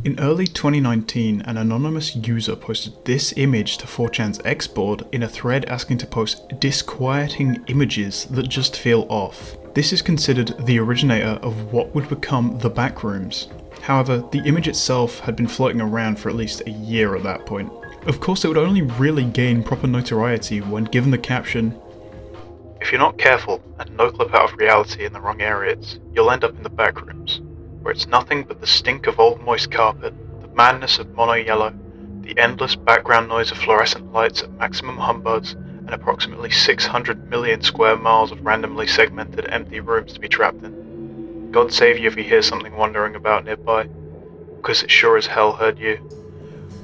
In early 2019, an anonymous user posted this image to 4chan's X board in a thread asking to post disquieting images that just feel off. This is considered the originator of what would become the Backrooms. However, the image itself had been floating around for at least a year at that point. Of course, it would only really gain proper notoriety when given the caption, "If you're not careful and no clip out of reality in the wrong areas, you'll end up in the Backrooms, where it's nothing but the stink of old moist carpet, the madness of mono yellow, the endless background noise of fluorescent lights at maximum humbugs, and approximately 600 million square miles of randomly segmented empty rooms to be trapped in. God save you if you hear something wandering about nearby, because it sure as hell heard you."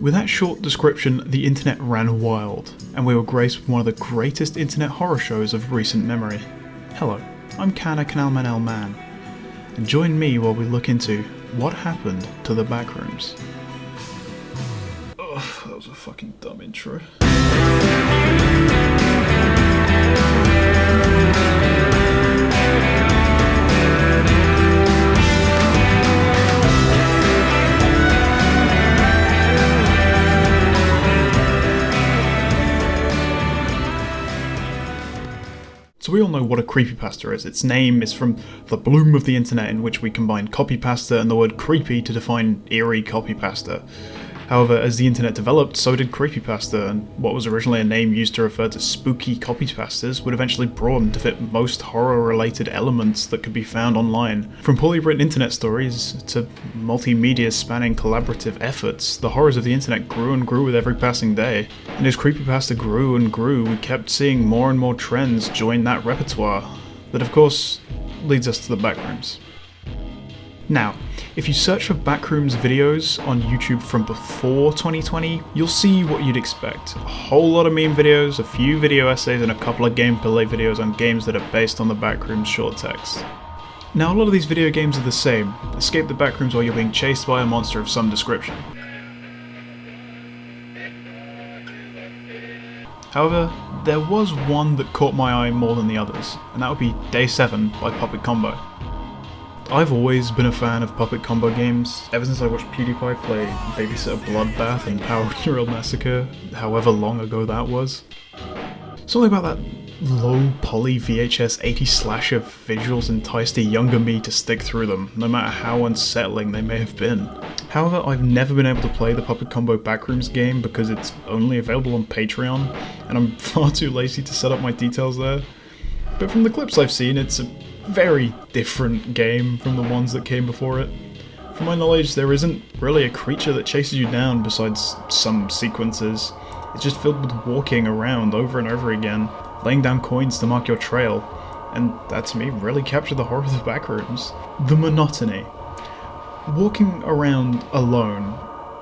With that short description, the internet ran wild, and we were graced with one of the greatest internet horror shows of recent memory. Hello, I'm Canalman L Man, and join me while we look into what happened to the Backrooms. Ugh, that was a fucking dumb intro. So we all know what a creepypasta is. Its name is from the bloom of the internet, in which we combine copypasta and the word creepy to define eerie copypasta. However, as the internet developed, so did creepypasta, and what was originally a name used to refer to spooky copypastas would eventually broaden to fit most horror-related elements that could be found online. From poorly written internet stories to multimedia spanning collaborative efforts, the horrors of the internet grew and grew with every passing day. And as creepypasta grew and grew, we kept seeing more and more trends join that repertoire. That of course leads us to the Backrooms. Now, if you search for Backrooms videos on YouTube from before 2020, you'll see what you'd expect. A whole lot of meme videos, a few video essays, and a couple of gameplay videos on games that are based on the Backrooms short text. Now, a lot of these video games are the same. Escape the Backrooms while you're being chased by a monster of some description. However, there was one that caught my eye more than the others, and that would be Day 7 by Puppet Combo. I've always been a fan of Puppet Combo games, ever since I watched PewDiePie play Babysitter Bloodbath and Power Neural Massacre, however long ago that was. Something about that low poly VHS 80 slasher visuals enticed a younger me to stick through them, no matter how unsettling they may have been. However, I've never been able to play the Puppet Combo Backrooms game because it's only available on Patreon, and I'm far too lazy to set up my details there. But from the clips I've seen, it's a very different game from the ones that came before it. From my knowledge, there isn't really a creature that chases you down besides some sequences. It's just filled with walking around over and over again, laying down coins to mark your trail, and that to me really captured the horror of the Backrooms. The monotony. Walking around alone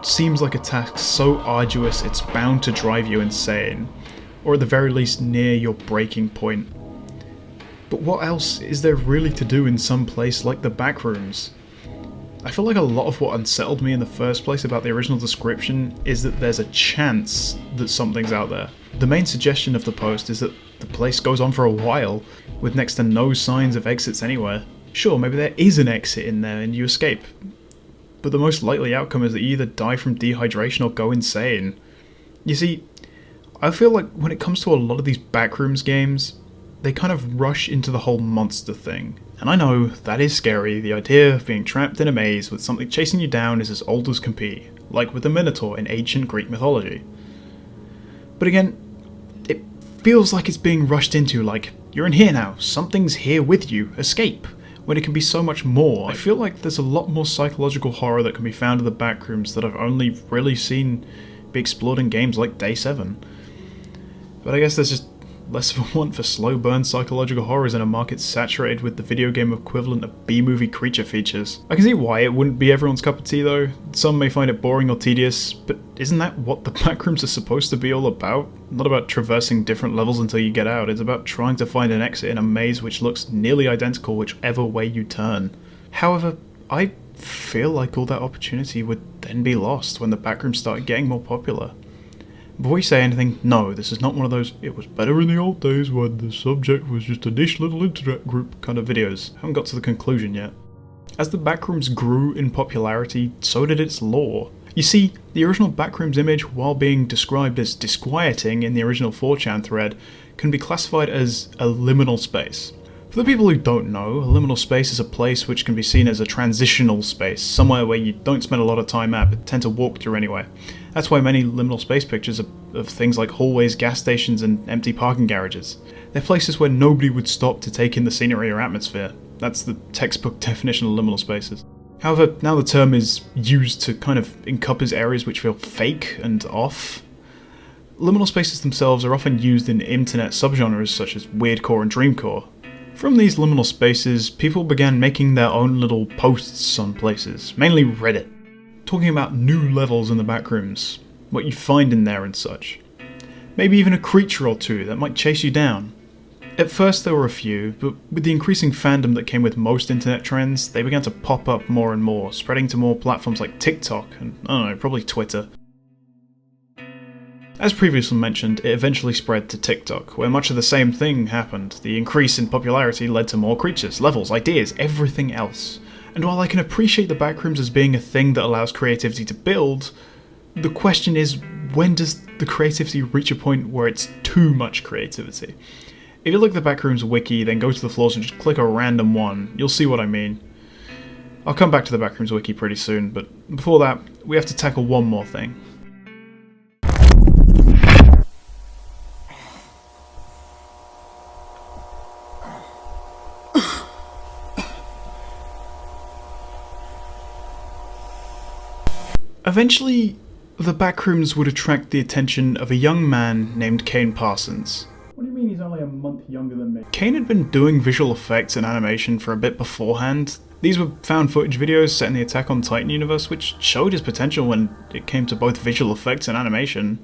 seems like a task so arduous it's bound to drive you insane, or at the very least near your breaking point. But what else is there really to do in some place like the Backrooms? I feel like a lot of what unsettled me in the first place about the original description is that there's a chance that something's out there. The main suggestion of the post is that the place goes on for a while, with next to no signs of exits anywhere. Sure, maybe there is an exit in there and you escape, but the most likely outcome is that you either die from dehydration or go insane. You see, I feel like when it comes to a lot of these Backrooms games, they kind of rush into the whole monster thing. And I know, that is scary. The idea of being trapped in a maze with something chasing you down is as old as can be, like with the Minotaur in ancient Greek mythology. But again, it feels like it's being rushed into, like, you're in here now, something's here with you, escape, when it can be so much more. I feel like there's a lot more psychological horror that can be found in the Backrooms that I've only really seen be explored in games like Day 7. But I guess there's just less of a want for slow burn psychological horrors in a market saturated with the video game equivalent of B-movie creature features. I can see why it wouldn't be everyone's cup of tea though. Some may find it boring or tedious, but isn't that what the Backrooms are supposed to be all about? Not about traversing different levels until you get out, it's about trying to find an exit in a maze which looks nearly identical whichever way you turn. However, I feel like all that opportunity would then be lost when the Backrooms started getting more popular. Before you say anything, no, this is not one of those "it was better in the old days when the subject was just a niche little internet group" kind of videos. I haven't got to the conclusion yet. As the Backrooms grew in popularity, so did its lore. You see, the original Backrooms image, while being described as disquieting in the original 4chan thread, can be classified as a liminal space. For the people who don't know, a liminal space is a place which can be seen as a transitional space, somewhere where you don't spend a lot of time at but tend to walk through anyway. That's why many liminal space pictures are of things like hallways, gas stations, and empty parking garages. They're places where nobody would stop to take in the scenery or atmosphere. That's the textbook definition of liminal spaces. However, now the term is used to kind of encompass areas which feel fake and off. Liminal spaces themselves are often used in internet subgenres such as weirdcore and dreamcore. From these liminal spaces, people began making their own little posts on places, mainly Reddit, talking about new levels in the Backrooms, what you find in there and such. Maybe even a creature or two that might chase you down. At first there were a few, but with the increasing fandom that came with most internet trends, they began to pop up more and more, spreading to more platforms like TikTok and, I don't know, probably Twitter. As previously mentioned, it eventually spread to TikTok, where much of the same thing happened. The increase in popularity led to more creatures, levels, ideas, everything else. And while I can appreciate the Backrooms as being a thing that allows creativity to build, the question is, when does the creativity reach a point where it's too much creativity? If you look at the Backrooms wiki, then go to the floors and just click a random one, you'll see what I mean. I'll come back to the Backrooms wiki pretty soon, but before that, we have to tackle one more thing. Eventually, the Backrooms would attract the attention of a young man named Kane Parsons. What do you mean he's only a month younger than me? Kane had been doing visual effects and animation for a bit beforehand. These were found footage videos set in the Attack on Titan universe, which showed his potential when it came to both visual effects and animation.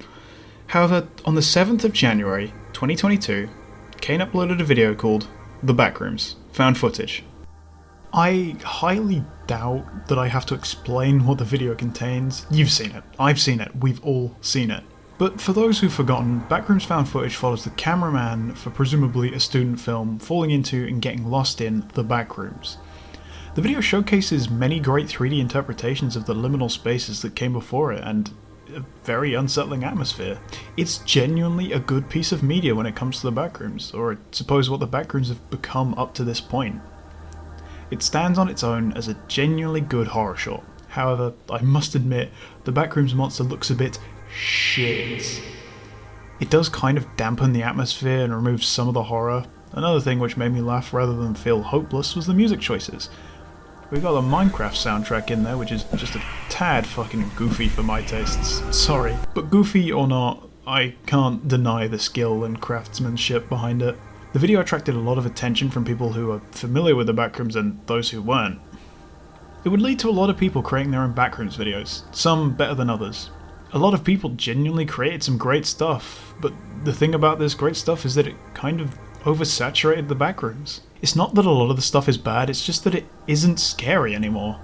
However, on the 7th of January, 2022, Kane uploaded a video called The Backrooms, found footage. I highly doubt that I have to explain what the video contains. You've seen it, I've seen it, we've all seen it. But for those who've forgotten, Backrooms found footage follows the cameraman for presumably a student film falling into and getting lost in the Backrooms. The video showcases many great 3D interpretations of the liminal spaces that came before it and a very unsettling atmosphere. It's genuinely a good piece of media when it comes to the Backrooms, or I suppose what the Backrooms have become up to this point. It stands on its own as a genuinely good horror short. However, I must admit, the Backrooms monster looks a bit shit. It does kind of dampen the atmosphere and remove some of the horror. Another thing which made me laugh rather than feel hopeless was the music choices. We got a Minecraft soundtrack in there, which is just a tad fucking goofy for my tastes. Sorry. But goofy or not, I can't deny the skill and craftsmanship behind it. The video attracted a lot of attention from people who are familiar with the Backrooms and those who weren't. It would lead to a lot of people creating their own Backrooms videos, some better than others. A lot of people genuinely created some great stuff, but the thing about this great stuff is that it kind of oversaturated the Backrooms. It's not that a lot of the stuff is bad, it's just that it isn't scary anymore.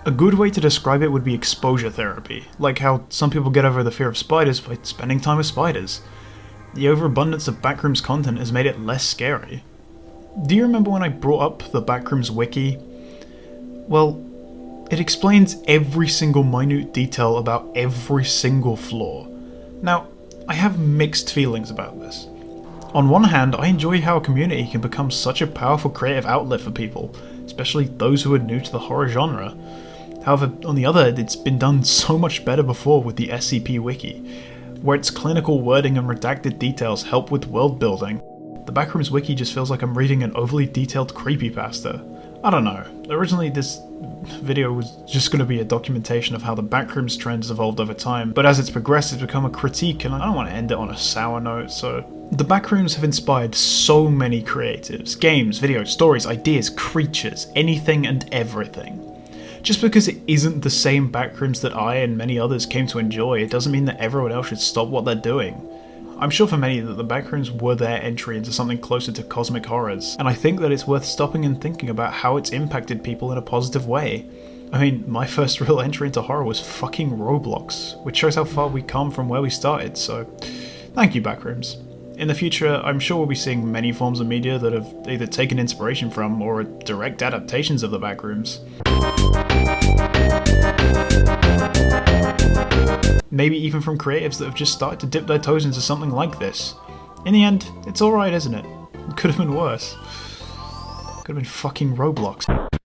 A good way to describe it would be exposure therapy, like how some people get over the fear of spiders by spending time with spiders. The overabundance of Backrooms content has made it less scary. Do you remember when I brought up the Backrooms wiki? Well, it explains every single minute detail about every single floor. Now, I have mixed feelings about this. On one hand, I enjoy how a community can become such a powerful creative outlet for people, especially those who are new to the horror genre. However, on the other, it's been done so much better before with the SCP Wiki, where its clinical wording and redacted details help with world building. The Backrooms Wiki just feels like I'm reading an overly detailed creepypasta. I don't know, originally this video was just going to be a documentation of how the Backrooms trends evolved over time, but as it's progressed it's become a critique and I don't want to end it on a sour note, so... The Backrooms have inspired so many creatives, games, videos, stories, ideas, creatures, anything and everything. Just because it isn't the same Backrooms that I and many others came to enjoy, it doesn't mean that everyone else should stop what they're doing. I'm sure for many that the Backrooms were their entry into something closer to cosmic horrors, and I think that it's worth stopping and thinking about how it's impacted people in a positive way. I mean, my first real entry into horror was fucking Roblox, which shows how far we come from where we started, so thank you Backrooms. In the future, I'm sure we'll be seeing many forms of media that have either taken inspiration from or are direct adaptations of the Backrooms. Maybe even from creatives that have just started to dip their toes into something like this. In the end, it's alright, isn't it? It could have been worse. Could have been fucking Roblox.